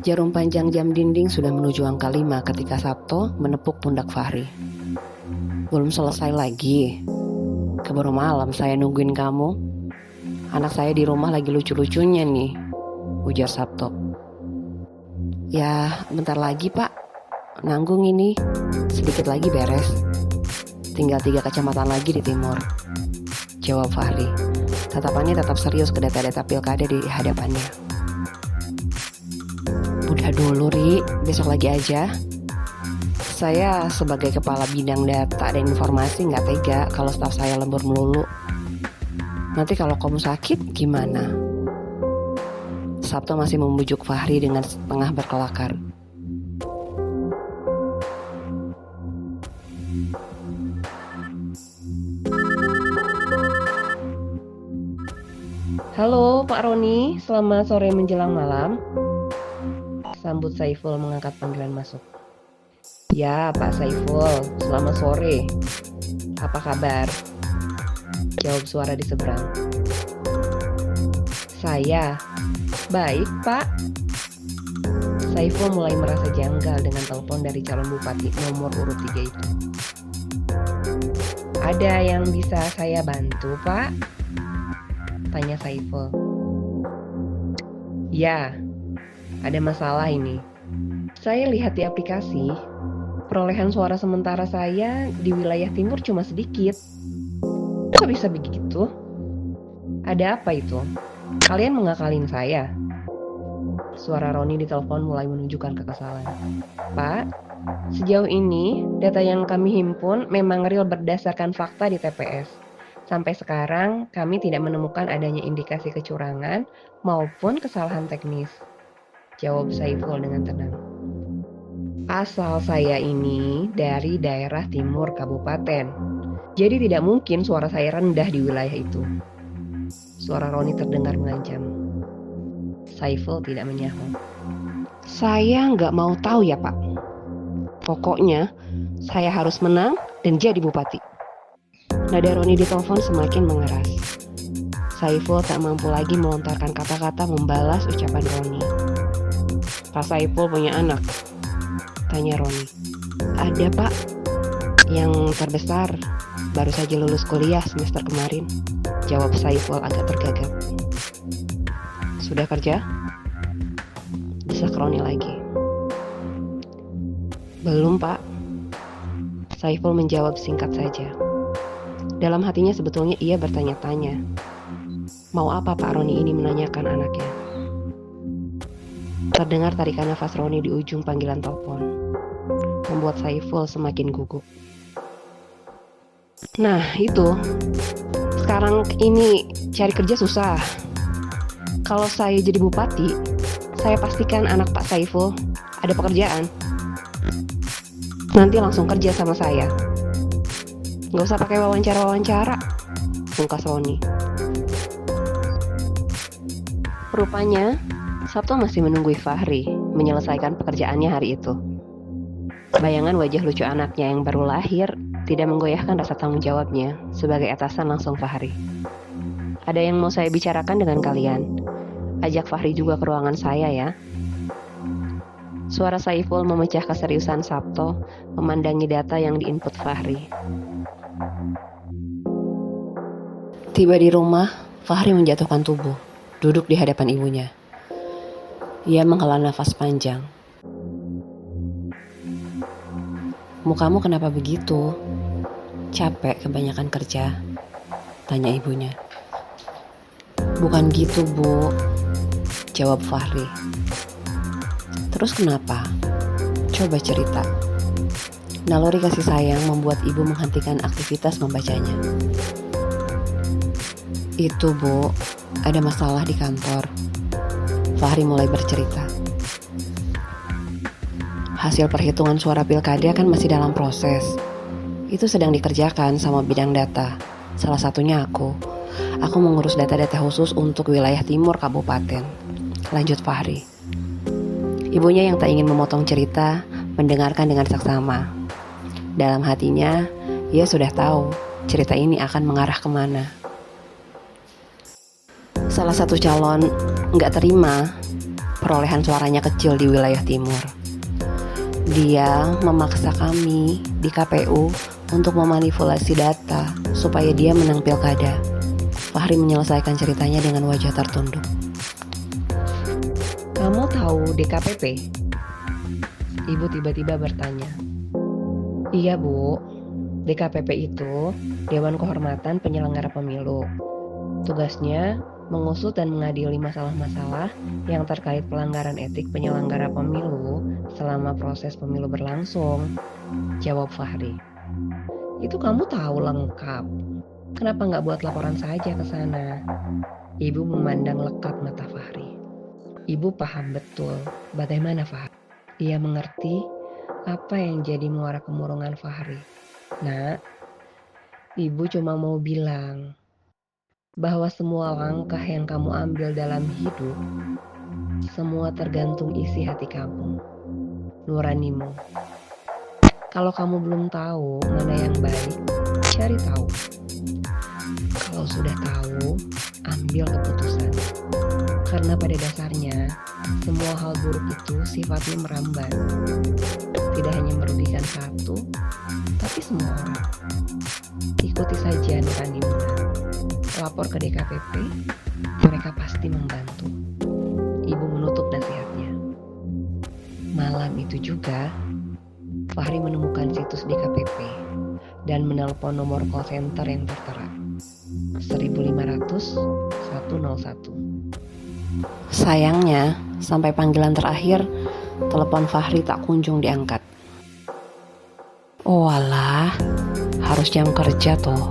Jarum panjang jam dinding sudah menuju angka 5 ketika Sabto menepuk pundak Fahri. Belum selesai lagi. Keburu malam saya nungguin kamu. Anak saya di rumah lagi lucu-lucunya nih, ujar Sabto. Ya, bentar lagi pak. Nanggung ini. Sedikit lagi beres. Tinggal 3 kecamatan lagi di timur, jawab Fahri. Tatapannya tetap serius ke data-data pilkada di hadapannya. Udah dulu Ri, besok lagi aja. Saya sebagai kepala bidang data dan informasi gak tega kalau staf saya lembur melulu. Nanti kalau kamu sakit gimana? Sabto masih membujuk Fahri dengan setengah berkelakar. Halo Pak Roni, selamat sore menjelang malam. Sambut Saiful mengangkat panggilan masuk. Ya Pak Saiful, selamat sore. Apa kabar? Jawab suara di seberang. Saya, baik Pak. Saiful mulai merasa janggal dengan telepon dari calon bupati nomor urut 3 itu. Ada yang bisa saya bantu Pak? Tanya Saiful. Ya, ada masalah ini. Saya lihat di aplikasi, perolehan suara sementara saya di wilayah timur cuma sedikit. Kok bisa begitu? Ada apa itu? Kalian mengakalin saya? Suara Roni di telepon mulai menunjukkan kekesalan. Pak, sejauh ini data yang kami himpun memang real berdasarkan fakta di TPS. Sampai sekarang kami tidak menemukan adanya indikasi kecurangan maupun kesalahan teknis, jawab Saiful dengan tenang. Asal saya ini dari daerah timur kabupaten, jadi tidak mungkin suara saya rendah di wilayah itu. Suara Roni terdengar mengancam. Saiful tidak menyahut. Saya nggak mau tahu ya Pak. Pokoknya saya harus menang dan jadi bupati. Nada Roni di telepon semakin mengeras. Saiful tak mampu lagi melontarkan kata-kata membalas ucapan Roni. Pak Saiful punya anak? Tanya Roni. Ada Pak. Yang terbesar baru saja lulus kuliah semester kemarin, jawab Saiful agak tergagap. Sudah kerja? Desak Roni lagi. Belum Pak. Saiful menjawab singkat saja. Dalam hatinya sebetulnya ia bertanya-tanya, mau apa Pak Roni ini menanyakan anaknya? Terdengar tarikan nafas Roni di ujung panggilan telepon, membuat Saiful semakin gugup. Nah itu, sekarang ini cari kerja susah. Kalau saya jadi bupati, saya pastikan anak Pak Saiful ada pekerjaan. Nanti langsung kerja sama saya. Gak usah pakai wawancara-wawancara, pungkas Roni. Rupanya, Sabto masih menunggu Fahri menyelesaikan pekerjaannya hari itu. Bayangan wajah lucu anaknya yang baru lahir tidak menggoyahkan rasa tanggung jawabnya sebagai atasan langsung Fahri. Ada yang mau saya bicarakan dengan kalian. Ajak Fahri juga ke ruangan saya ya. Suara Saiful memecah keseriusan Sabto memandangi data yang diinput Fahri. Tiba di rumah, Fahri menjatuhkan tubuh, duduk di hadapan ibunya. Ia menghela nafas panjang. Mukamu kenapa begitu? Capek kebanyakan kerja? Tanya ibunya. Bukan gitu Bu, jawab Fahri. Terus kenapa? Coba cerita. Naluri kasih sayang membuat ibu menghentikan aktivitas membacanya. Itu Bu, ada masalah di kantor. Fahri mulai bercerita. Hasil perhitungan suara pilkada kan masih dalam proses. Itu sedang dikerjakan sama bidang data. Salah satunya aku. Aku mengurus data-data khusus untuk wilayah timur kabupaten. Lanjut Fahri. Ibunya yang tak ingin memotong cerita mendengarkan dengan saksama. Dalam hatinya, ia sudah tahu cerita ini akan mengarah kemana. Salah satu calon nggak terima perolehan suaranya kecil di wilayah timur. Dia memaksa kami di KPU untuk memanipulasi data supaya dia menang pilkada. Fahri menyelesaikan ceritanya dengan wajah tertunduk. Kamu tahu DKPP? Ibu tiba-tiba bertanya. Iya Bu, DKPP itu Dewan Kehormatan Penyelenggara Pemilu. Tugasnya mengusut dan mengadili masalah-masalah yang terkait pelanggaran etik penyelenggara pemilu selama proses pemilu berlangsung, jawab Fahri. Itu kamu tahu lengkap. Kenapa nggak buat laporan saja ke sana? Ibu memandang lekat mata Fahri. Ibu paham betul bagaimana Fahri. Ia mengerti apa yang jadi muara kemurungan Fahri. Nak, Ibu cuma mau bilang bahwa semua langkah yang kamu ambil dalam hidup, semua tergantung isi hati kamu, nuranimu. Kalau kamu belum tahu mana yang baik, cari tahu. Kalau sudah tahu, ambil keputusan. Karena pada dasarnya, semua hal buruk itu sifatnya merambat. Tidak hanya merugikan satu, tapi semua orang. Ikuti saja nuranimu. Lapor ke DKPP, mereka pasti membantu. Ibu menutup nasihatnya. Malam itu juga, Fahri menemukan situs DKPP dan menelpon nomor call center yang tertera 1500 101. Sayangnya, sampai panggilan terakhir, telepon Fahri tak kunjung diangkat. Oh alah, harus jam kerja toh.